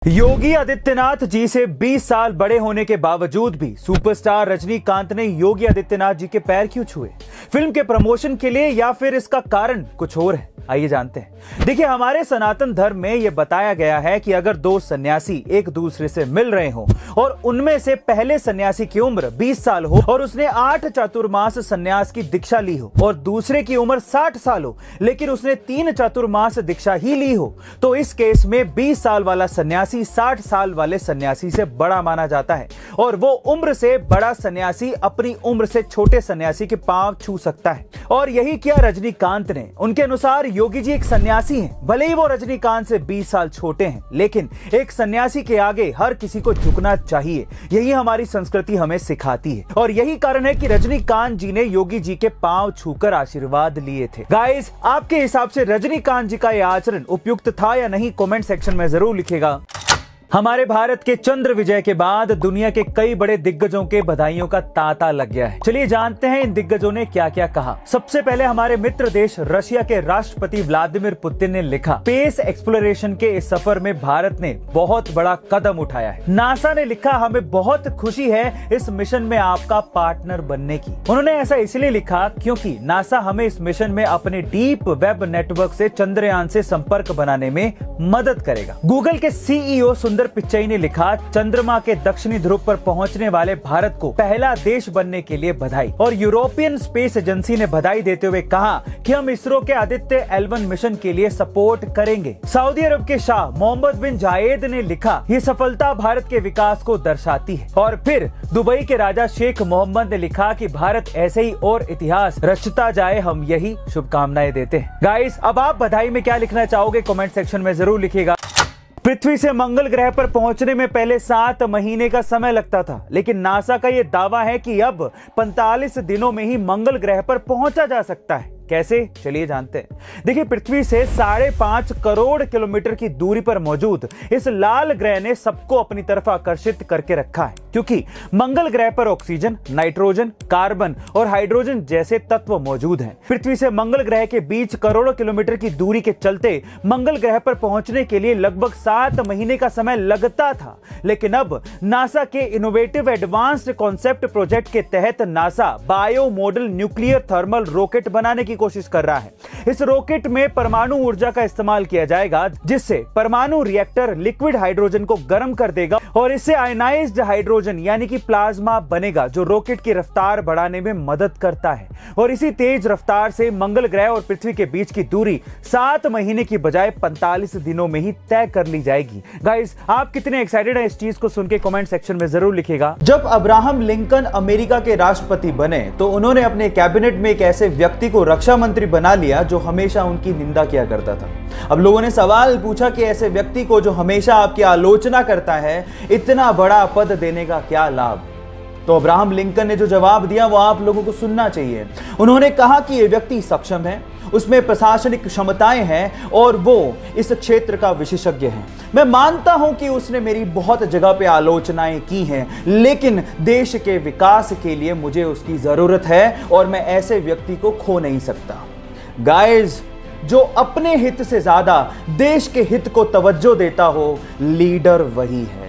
योगी आदित्यनाथ जी से 20 साल बड़े होने के बावजूद भी सुपरस्टार रजनीकांत ने योगी आदित्यनाथ जी के पैर क्यों छुए? फिल्म के प्रमोशन के लिए या फिर इसका कारण कुछ और है? आइए जानते हैं। देखिए, हमारे सनातन धर्म में यह बताया गया है कि अगर दो सन्यासी एक दूसरे से मिल रहे हो और उनमें से पहले सन्यासी की उम्र 20 साल हो और उसने 8 चातुर्मास सन्यास की दीक्षा ली हो और दूसरे की उम्र 60 साल हो लेकिन उसने 3 चातुर्मास दीक्षा ही ली हो, तो इस केस में 20 साल वाला सन्यासी 60 साल वाले सन्यासी से बड़ा माना जाता है और वो उम्र से बड़ा सन्यासी अपनी उम्र से छोटे सन्यासी के पांव छू सकता है। और यही किया रजनीकांत ने। उनके अनुसार योगी जी एक सन्यासी हैं, भले ही वो रजनीकांत से 20 साल छोटे हैं, लेकिन एक सन्यासी के आगे हर किसी को झुकना चाहिए। यही हमारी संस्कृति हमें सिखाती है और यही कारण है कि रजनीकांत जी ने योगी जी के पांव छूकर आशीर्वाद लिए थे। गाइस, आपके हिसाब से रजनीकांत जी का यह आचरण उपयुक्त था या नहीं? कमेंट सेक्शन में जरूर लिखिएगा। हमारे भारत के चंद्र विजय के बाद दुनिया के कई बड़े दिग्गजों के बधाइयों का तांता लग गया है। चलिए जानते हैं इन दिग्गजों ने क्या क्या कहा। सबसे पहले हमारे मित्र देश रशिया के राष्ट्रपति व्लादिमीर पुतिन ने लिखा, स्पेस एक्सप्लोरेशन के इस सफर में भारत ने बहुत बड़ा कदम उठाया है। नासा ने लिखा, हमें बहुत खुशी है इस मिशन में आपका पार्टनर बनने की। उन्होंने ऐसा इसलिए लिखा क्योंकि नासा हमें इस मिशन में अपने डीप वेब नेटवर्क से चंद्रयान से संपर्क बनाने में मदद करेगा। गूगल के सीईओ सुंदर पिच्चई ने लिखा, चंद्रमा के दक्षिणी ध्रुव पर पहुंचने वाले भारत को पहला देश बनने के लिए बधाई। और यूरोपियन स्पेस एजेंसी ने बधाई देते हुए कहा कि हम इसरो के आदित्य L1 मिशन के लिए सपोर्ट करेंगे। सऊदी अरब के शाह मोहम्मद बिन जायद ने लिखा, ये सफलता भारत के विकास को दर्शाती है। और फिर दुबई के राजा शेख मोहम्मद ने लिखा कि भारत ऐसे ही और इतिहास रचता जाए, हम यही शुभकामनाएं देते हैं। गाइस, अब आप बधाई में क्या लिखना चाहोगे कमेंट सेक्शन में जरूर लिखिएगा। पृथ्वी से मंगल ग्रह पर पहुंचने में पहले 7 महीने का समय लगता था, लेकिन नासा का यह दावा है कि अब 45 दिनों में ही मंगल ग्रह पर पहुंचा जा सकता है। कैसे? चलिए जानते हैं। देखिए, पृथ्वी से 5.5 करोड़ किलोमीटर की दूरी पर मौजूद इस लाल ग्रह ने सबको अपनी तरफ आकर्षित करके रखा है, क्योंकि मंगल ग्रह पर ऑक्सीजन, नाइट्रोजन, कार्बन और हाइड्रोजन जैसे तत्व मौजूद हैं। पृथ्वी से मंगल ग्रह के बीच करोड़ों किलोमीटर की दूरी के चलते मंगल ग्रह पर पहुंचने के लिए लगभग 7 महीने का समय लगता था, लेकिन अब नासा के इनोवेटिव एडवांस्ड कॉन्सेप्ट प्रोजेक्ट के तहत NASA bio model nuclear thermal rocket बनाने की कोशिश कर रहा है। इस रॉकेट में परमाणु ऊर्जा का इस्तेमाल किया जाएगा, जिससे परमाणु रिएक्टर लिक्विड हाइड्रोजन को गर्म कर देगा और इससे आयनाइज्ड हाइड्रोजन यानी कि प्लाज्मा बनेगा, जो रॉकेट की रफ्तार बढ़ाने में मदद करता है। और इसी तेज रफ्तार से मंगल ग्रह और पृथ्वी के बीच की दूरी 7 महीने की बजाय 45 दिनों में ही तय कर ली जाएगी। गाइस, आप कितने एक्साइटेड हैं इस चीज को सुन के कमेंट सेक्शन में जरूर लिखिएगा। जब अब्राहम लिंकन अमेरिका के राष्ट्रपति बने तो उन्होंने अपने कैबिनेट में एक ऐसे व्यक्ति को रक्षा मंत्री बना लिया जो हमेशा उनकी निंदा किया करता था। अब लोगों ने सवाल पूछा कि ऐसे व्यक्ति को जो हमेशा आपकी आलोचना करता है, इतना बड़ा पद देने का क्या लाभ? तो अब्राहम लिंकन ने जो जवाब दिया वो आप लोगों को सुनना चाहिए। उन्होंने कहा कि यह व्यक्ति सक्षम है, उसमें प्रशासनिक क्षमताएं हैं और वो इस क्षेत्र का विशेषज्ञ है। मैं मानता हूं कि उसने मेरी बहुत जगह पे आलोचनाएं की हैं, लेकिन देश के विकास के लिए मुझे उसकी जरूरत है और मैं ऐसे व्यक्ति को खो नहीं सकता। गाइस, जो अपने हित से ज्यादा देश के हित को तवज्जो देता हो, लीडर वही है।